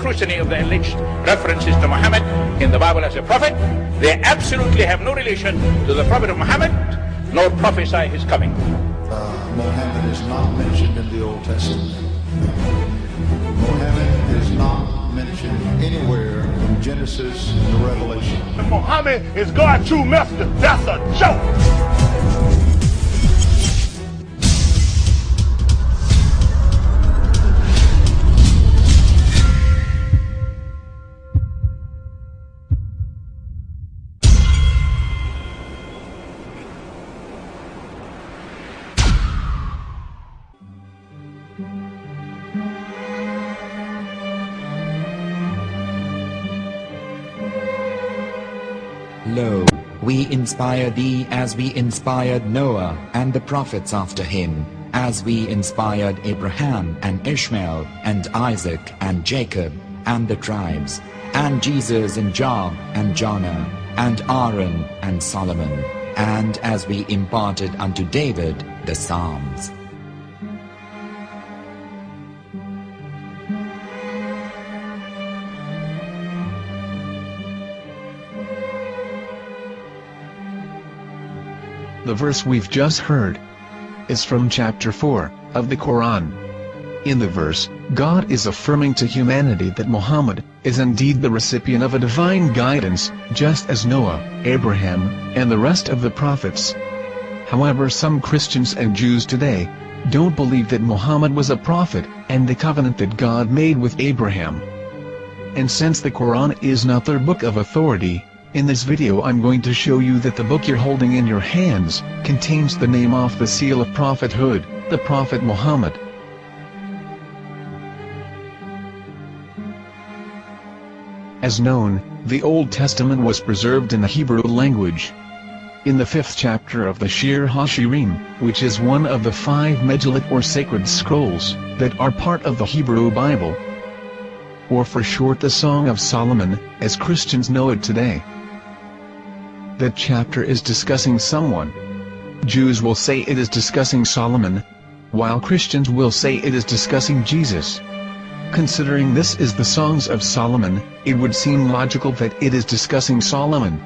scrutiny of the alleged references to Muhammad in the Bible as a prophet, they absolutely have no relation to the Prophet of Muhammad, nor prophesy his coming. Muhammad is not mentioned in the Old Testament. Muhammad is not mentioned anywhere from Genesis to Revelation. Muhammad is God's true messenger. That's a joke. Lo, we inspire thee as we inspired Noah and the prophets after him, as we inspired Abraham and Ishmael and Isaac and Jacob and the tribes, and Jesus and Job and Jonah and Aaron and Solomon, and as we imparted unto David the Psalms. The verse we've just heard is from chapter 4 of the Quran. In the verse, God is affirming to humanity that Muhammad is indeed the recipient of a divine guidance, just as Noah, Abraham, and the rest of the prophets. However, some Christians and Jews today don't believe that Muhammad was a prophet and the covenant that God made with Abraham. And since the Quran is not their book of authority, in this video I'm going to show you that the book you're holding in your hands contains the name off the seal of prophethood, the Prophet Muhammad. As known, the Old Testament was preserved in the Hebrew language. In the 5th chapter of the Shir HaShirim, which is one of the 5 Megillat or sacred scrolls that are part of the Hebrew Bible, or for short the Song of Solomon, as Christians know it today. That chapter is discussing someone. Jews will say it is discussing Solomon, while Christians will say it is discussing Jesus. Considering this is the Songs of Solomon, it would seem logical that it is discussing Solomon.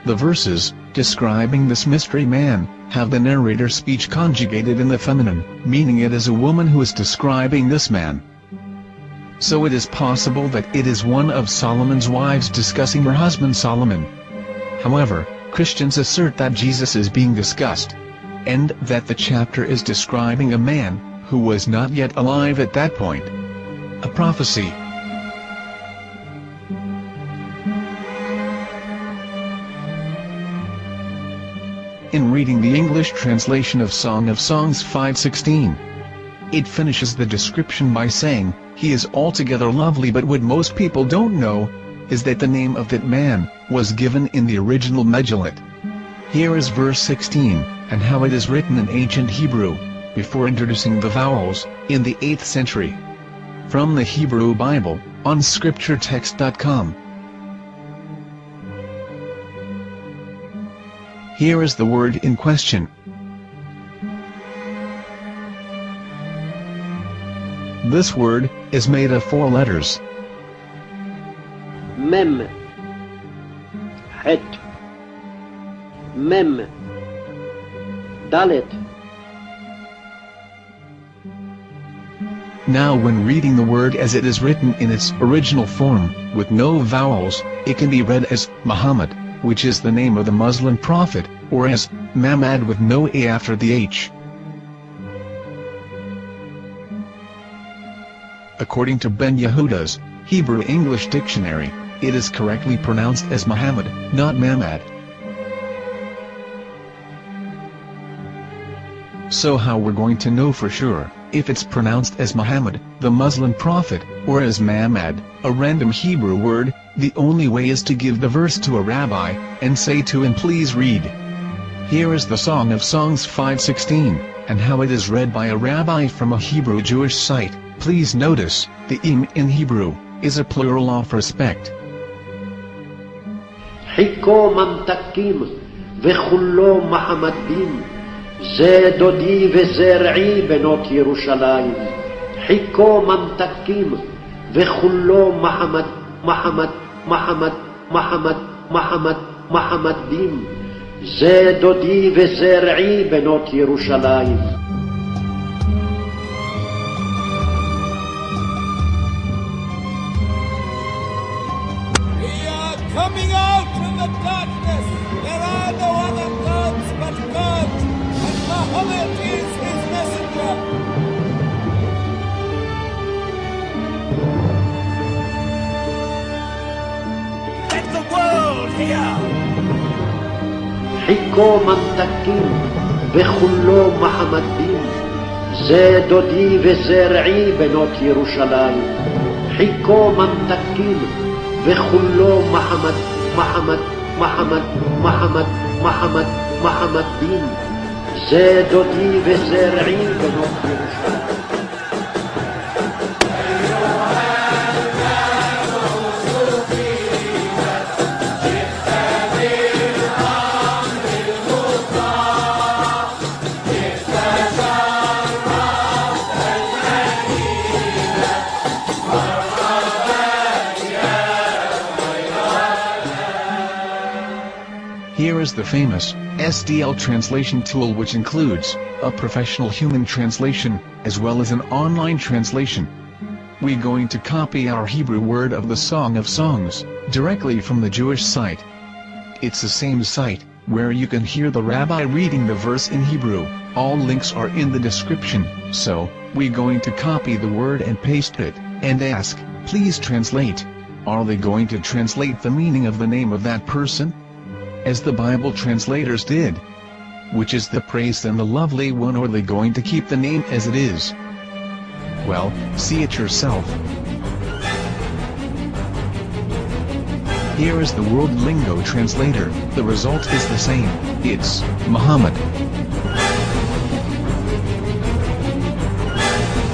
The verses, describing this mystery man, have the narrator's speech conjugated in the feminine, meaning it is a woman who is describing this man. So it is possible that it is one of Solomon's wives discussing her husband Solomon. However, Christians assert that Jesus is being discussed, and that the chapter is describing a man who was not yet alive at that point. A prophecy. In reading the English translation of Song of Songs 5:16, it finishes the description by saying, "He is altogether lovely," but what most people don't know is that the name of that man was given in the original Megillat. Here is verse 16, and how it is written in ancient Hebrew, before introducing the vowels, in the 8th century. From the Hebrew Bible, on scripturetext.com. Here is the word in question. This word is made of 4 letters. Mem, Het, Mem, Dalet. Now when reading the word as it is written in its original form, with no vowels, it can be read as Muhammad, which is the name of the Muslim prophet, or as Mamad with no A after the H. According to Ben Yehuda's Hebrew English Dictionary, it is correctly pronounced as Muhammad, not Mamad. So how we're going to know for sure if it's pronounced as Muhammad, the Muslim prophet, or as Mamad, a random Hebrew word? The only way is to give the verse to a rabbi, and say to him, "Please read." Here is the Song of Songs 5:16, and how it is read by a rabbi from a Hebrew Jewish site. Please notice, the im in Hebrew is a plural of respect. חיכו ממתקים וכולו מחמדים, זה דודי וזה רעי בנות ירושלים. חיכו ממתקים וכולו מחמד, מחמד, מחמד, מחמד, מחמד, מחמדים. זה דודי וזה רעי בנות ירושלים. Coming out from the darkness, there are no other gods but God, and Muhammad is his messenger. Let the world hear. חיכו ממתקים וכולו מחמדים, זה דודי וזה רעי בנות ירושלים. חיכו ממתקים וכולו מחמד, מחמד, מחמד, מחמד, מחמד, מחמדים, זה דודי וזה רעי בנות ירושלים. Here is the famous SDL translation tool, which includes a professional human translation, as well as an online translation. We're going to copy our Hebrew word of the Song of Songs, directly from the Jewish site. It's the same site, where you can hear the rabbi reading the verse in Hebrew. All links are in the description, so, we're going to copy the word and paste it, and ask, please translate. Are they going to translate the meaning of the name of that person? As the Bible translators did. Which is the praised and the lovely one, or are they going to keep the name as it is? Well, see it yourself. Here is the World Lingo Translator. The result is the same. It's Muhammad.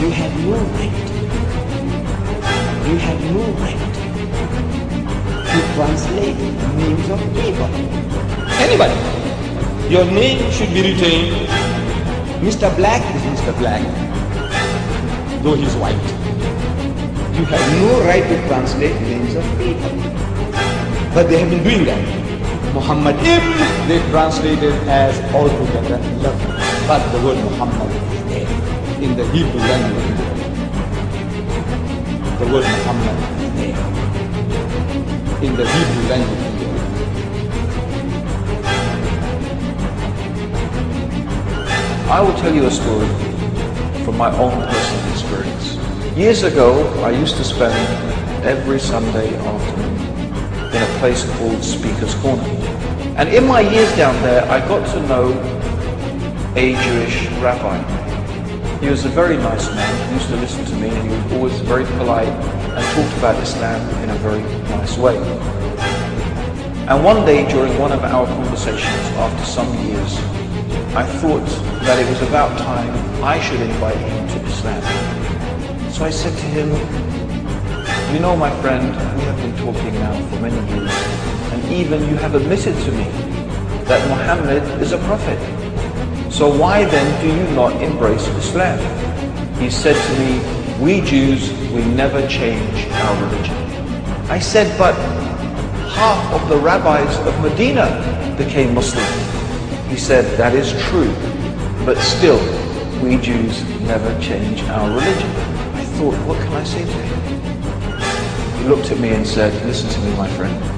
You have no right. You have no right to translate names of people. Anybody. Your name should be retained. Mr. Black is Mr. Black, though he's white. You have no right to translate names of people. But they have been doing that. Muhammad ibn, they translated as altogether lovely. But the word Muhammad is there in the Hebrew language. The word Muhammad is there in the Hebrew language. I will tell you a story from my own personal experience. Years ago, I used to spend every Sunday afternoon in a place called Speaker's Corner. And in my years down there, I got to know a Jewish rabbi. He was a very nice man. He used to listen to me, and he was always very polite and talked about Islam in a very nice way. And one day, during one of our conversations, after some years, I thought that it was about time I should invite him to Islam. So I said to him, you know, my friend, we have been talking now for many years, and even you have admitted to me that Muhammad is a prophet. So why then do you not embrace Islam? He said to me, we Jews, we never change our religion. I said, but half of the rabbis of Medina became Muslim. He said, that is true, but still, we Jews never change our religion. I thought, what can I say to him? He looked at me and said, listen to me, my friend.